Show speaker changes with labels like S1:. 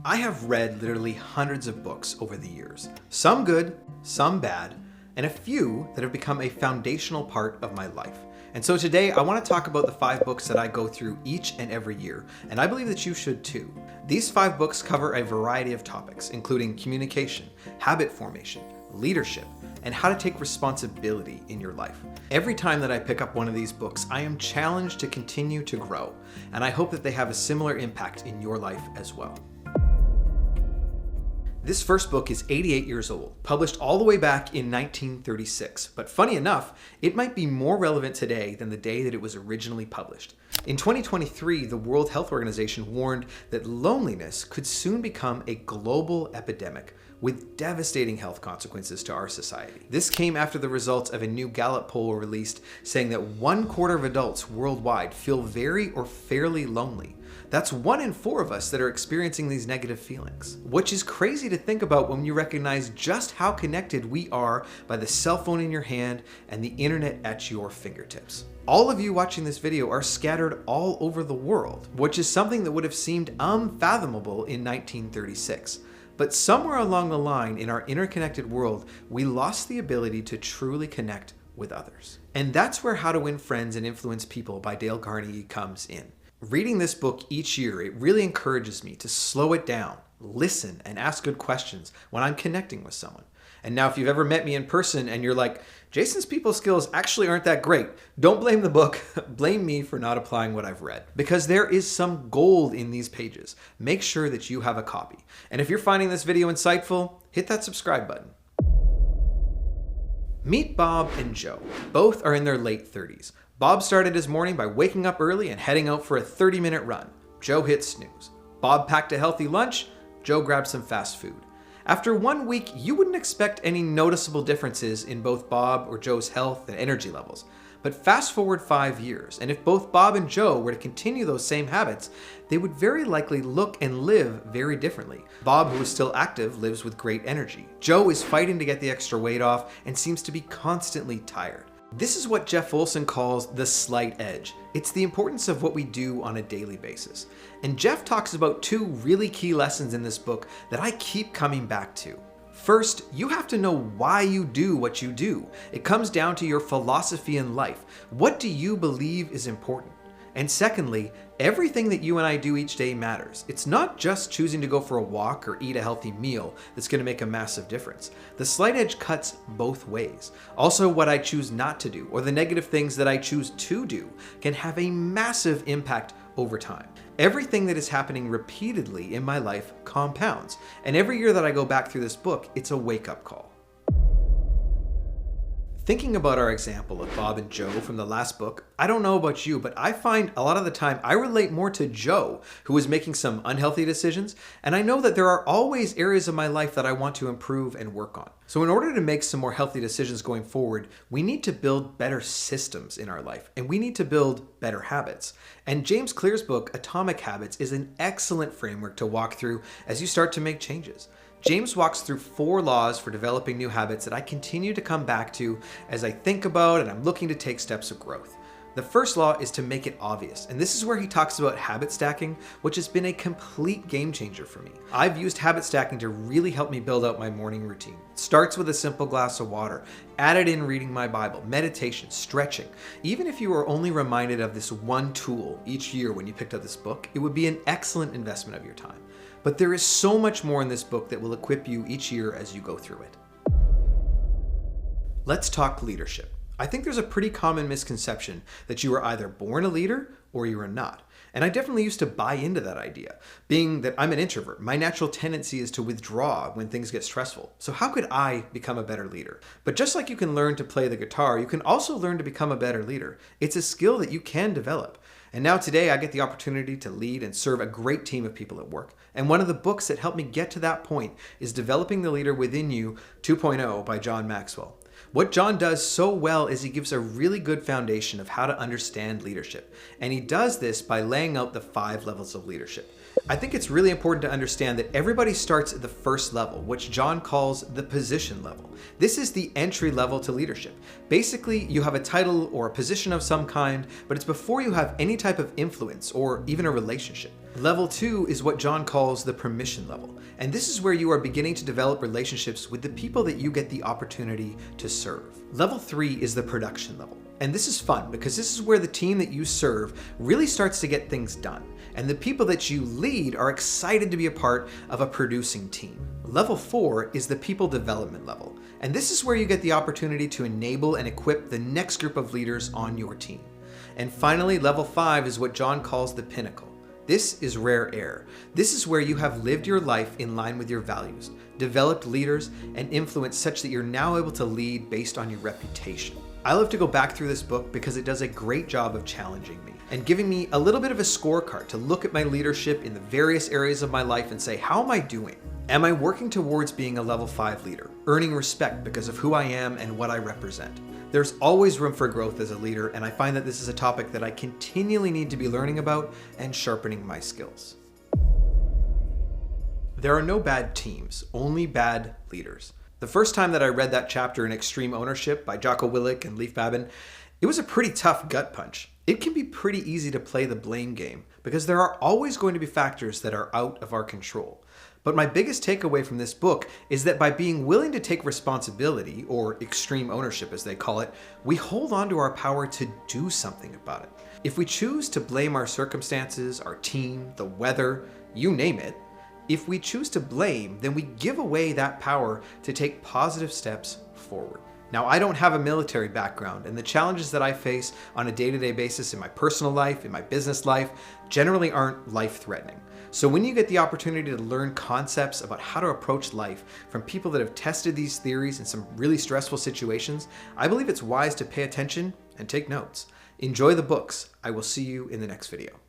S1: I have read literally hundreds of books over the years, some good, some bad, and a few that have become a foundational part of my life. And so today I want to talk about the 5 books that I go through each and every year, and I believe that you should too. These 5 books cover a variety of topics, including communication, habit formation, leadership, and how to take responsibility in your life. Every time that I pick up one of these books, I am challenged to continue to grow, and I hope that they have a similar impact in your life as well. This first book is 88 years old, published all the way back in 1936, but funny enough, it might be more relevant today than the day that it was originally published. In 2023, the World Health Organization warned that loneliness could soon become a global epidemic with devastating health consequences to our society. This came after the results of a new Gallup poll released saying that 1/4 of adults worldwide feel very or fairly lonely. That's 1 in 4 of us that are experiencing these negative feelings, which is crazy to think about when you recognize just how connected we are by the cell phone in your hand and the internet at your fingertips. All of you watching this video are scattered all over the world, which is something that would have seemed unfathomable in 1936. But somewhere along the line in our interconnected world, we lost the ability to truly connect with others. And that's where How to Win Friends and Influence People by Dale Carnegie comes in. Reading this book each year, it really encourages me to slow it down, listen, and ask good questions when I'm connecting with someone. And now if you've ever met me in person and you're like, Jason's people skills actually aren't that great, don't blame the book, blame me for not applying what I've read. Because there is some gold in these pages. Make sure that you have a copy. And if you're finding this video insightful, hit that subscribe button. Meet Bob and Joe. Both are in their late 30s. Bob started his morning by waking up early and heading out for a 30-minute run. Joe hit snooze. Bob packed a healthy lunch. Joe grabbed some fast food. After 1 week, you wouldn't expect any noticeable differences in both Bob or Joe's health and energy levels. But fast forward 5 years, and if both Bob and Joe were to continue those same habits, they would very likely look and live very differently. Bob, who is still active, lives with great energy. Joe is fighting to get the extra weight off and seems to be constantly tired. This is what Jeff Olson calls the slight edge. It's the importance of what we do on a daily basis. And Jeff talks about 2 really key lessons in this book that I keep coming back to. First, you have to know why you do what you do. It comes down to your philosophy in life. What do you believe is important? And secondly, everything that you and I do each day matters. It's not just choosing to go for a walk or eat a healthy meal that's going to make a massive difference. The slight edge cuts both ways. Also, what I choose not to do or the negative things that I choose to do can have a massive impact over time. Everything that is happening repeatedly in my life compounds. And every year that I go back through this book, it's a wake-up call. Thinking about our example of Bob and Joe from the last book, I don't know about you, but I find a lot of the time I relate more to Joe, who is making some unhealthy decisions, and I know that there are always areas of my life that I want to improve and work on. So in order to make some more healthy decisions going forward, we need to build better systems in our life, and we need to build better habits. And James Clear's book, Atomic Habits, is an excellent framework to walk through as you start to make changes. James walks through 4 laws for developing new habits that I continue to come back to as I think about and I'm looking to take steps of growth. The first law is to make it obvious, and this is where he talks about habit stacking, which has been a complete game changer for me. I've used habit stacking to really help me build out my morning routine. It starts with a simple glass of water, added in reading my Bible, meditation, stretching. Even if you were only reminded of this one tool each year when you picked up this book, it would be an excellent investment of your time. But there is so much more in this book that will equip you each year as you go through it. Let's talk leadership. I think there's a pretty common misconception that you are either born a leader or you are not. And I definitely used to buy into that idea. Being that I'm an introvert, my natural tendency is to withdraw when things get stressful. So how could I become a better leader? But just like you can learn to play the guitar, you can also learn to become a better leader. It's a skill that you can develop. And now today I get the opportunity to lead and serve a great team of people at work. And one of the books that helped me get to that point is Developing the Leader Within You 2.0 by John Maxwell. What John does so well is he gives a really good foundation of how to understand leadership. And he does this by laying out the 5 levels of leadership. I think it's really important to understand that everybody starts at the first level, which John calls the position level. This is the entry level to leadership. Basically, you have a title or a position of some kind, but it's before you have any type of influence or even a relationship. Level 2 is what John calls the permission level, and this is where you are beginning to develop relationships with the people that you get the opportunity to serve. Level 3 is the production level, and this is fun because this is where the team that you serve really starts to get things done, and the people that you lead are excited to be a part of a producing team. Level 4 is the people development level, and this is where you get the opportunity to enable and equip the next group of leaders on your team. And finally, level 5 is what John calls the pinnacle. This is rare air. This is where you have lived your life in line with your values, developed leaders, and influenced such that you're now able to lead based on your reputation. I love to go back through this book because it does a great job of challenging me and giving me a little bit of a scorecard to look at my leadership in the various areas of my life and say, how am I doing? Am I working towards being a level 5 leader, earning respect because of who I am and what I represent? There's always room for growth as a leader, and I find that this is a topic that I continually need to be learning about and sharpening my skills. There are no bad teams, only bad leaders. The first time that I read that chapter in Extreme Ownership by Jocko Willink and Leif Babin, it was a pretty tough gut punch. It can be pretty easy to play the blame game because there are always going to be factors that are out of our control. But my biggest takeaway from this book is that by being willing to take responsibility, or extreme ownership as they call it, we hold on to our power to do something about it. If we choose to blame our circumstances, our team, the weather, you name it, if we choose to blame, then we give away that power to take positive steps forward. Now, I don't have a military background, and the challenges that I face on a day-to-day basis in my personal life, in my business life, generally aren't life-threatening. So when you get the opportunity to learn concepts about how to approach life from people that have tested these theories in some really stressful situations, I believe it's wise to pay attention and take notes. Enjoy the books. I will see you in the next video.